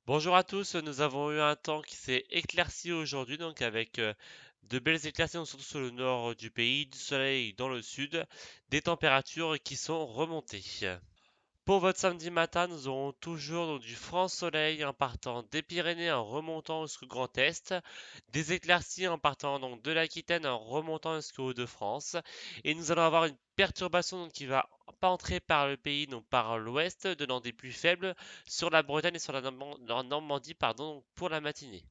Bonjour à tous, nous avons eu un temps qui s'est éclairci aujourd'hui, donc avec de belles éclaircies, donc surtout sur le nord du pays, du soleil dans le sud, des températures qui sont remontées. Pour votre samedi matin, nous aurons toujours donc, du franc soleil en partant des Pyrénées en remontant jusqu'au Grand Est, des éclaircies en partant donc de l'Aquitaine en remontant jusqu'au Hauts-de-France, et nous allons avoir une perturbation donc, qui va pas entrer par le pays, donc par l'ouest, donnant des pluies faibles sur la Bretagne et sur la Normandie, pardon, pour la matinée.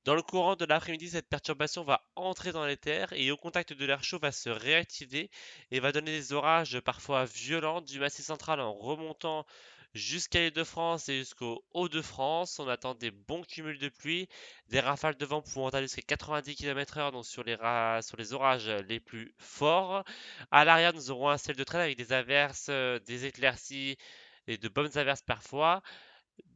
Dans le courant de l'après-midi, cette perturbation va entrer dans les terres et au contact de l'air chaud va se réactiver et va donner des orages parfois violents du Massif central en remontant jusqu'à l'Île-de-France et jusqu'au Hauts-de-France. On attend des bons cumuls de pluie, des rafales de vent pouvant aller jusqu'à 90 km/h donc sur les orages les plus forts. À l'arrière, nous aurons un ciel de traîne avec des averses, des éclaircies et de bonnes averses parfois.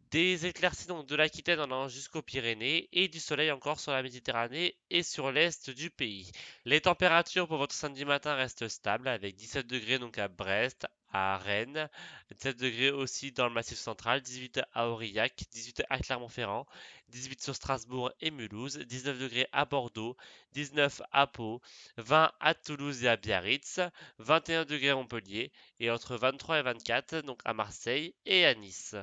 Des éclaircies donc de l'Aquitaine en allant jusqu'aux Pyrénées et du soleil encore sur la Méditerranée et sur l'est du pays. Les températures pour votre samedi matin restent stables avec 17 degrés donc à Brest, à Rennes, 17 degrés aussi dans le Massif central, 18 à Aurillac, 18 à Clermont-Ferrand, 18 sur Strasbourg et Mulhouse, 19 degrés à Bordeaux, 19 à Pau, 20 à Toulouse et à Biarritz, 21 degrés à Montpellier et entre 23 et 24 donc à Marseille et à Nice.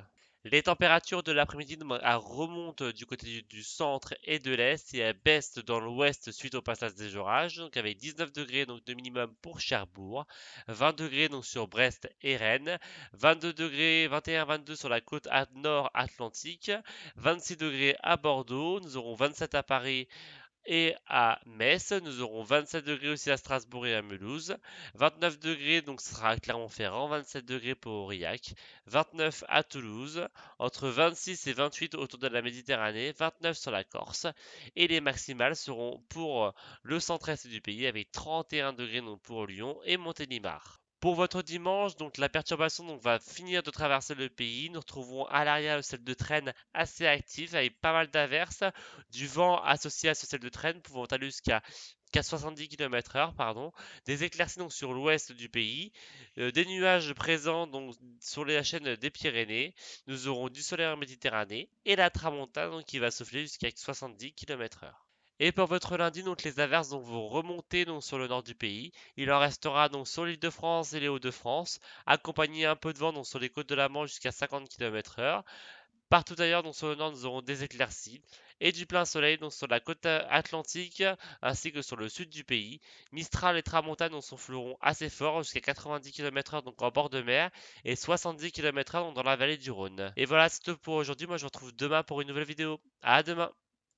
Les températures de l'après-midi remontent du côté du centre et de l'est et elles baissent dans l'ouest suite au passage des orages, donc avec 19 degrés donc de minimum pour Cherbourg, 20 degrés donc sur Brest et Rennes, 22 degrés, 21-22 sur la côte nord atlantique, 26 degrés à Bordeaux, nous aurons 27 à Paris et à Metz. Nous aurons 27 degrés aussi à Strasbourg et à Mulhouse. 29 degrés, donc ce sera à Clermont-Ferrand. 27 degrés pour Aurillac. 29 à Toulouse. Entre 26 et 28 autour de la Méditerranée. 29 sur la Corse. Et les maximales seront pour le centre-est du pays avec 31 degrés donc pour Lyon et Montélimar. Pour votre dimanche, donc la perturbation donc, va finir de traverser le pays. Nous retrouverons à l'arrière le ciel de traîne assez actif avec pas mal d'averses, du vent associé à ce ciel de traîne pouvant aller jusqu'à 70 km/h, pardon, des éclaircies donc sur l'ouest du pays, des nuages présents donc sur la chaîne des Pyrénées. Nous aurons du soleil en Méditerranée et la tramontane donc, qui va souffler jusqu'à 70 km/h. Et pour votre lundi, donc les averses vont remonter donc sur le nord du pays. Il en restera donc sur l'Île-de-France et les Hauts-de-France, accompagné un peu de vent donc sur les côtes de la Manche jusqu'à 50 km/h. Partout ailleurs, donc sur le nord, nous aurons des éclaircies et du plein soleil donc sur la côte atlantique ainsi que sur le sud du pays. Mistral et Tramontane donc souffleront assez fort jusqu'à 90 km/h donc en bord de mer et 70 km/h donc dans la vallée du Rhône. Et voilà, c'est tout pour aujourd'hui. Moi, je vous retrouve demain pour une nouvelle vidéo. À demain!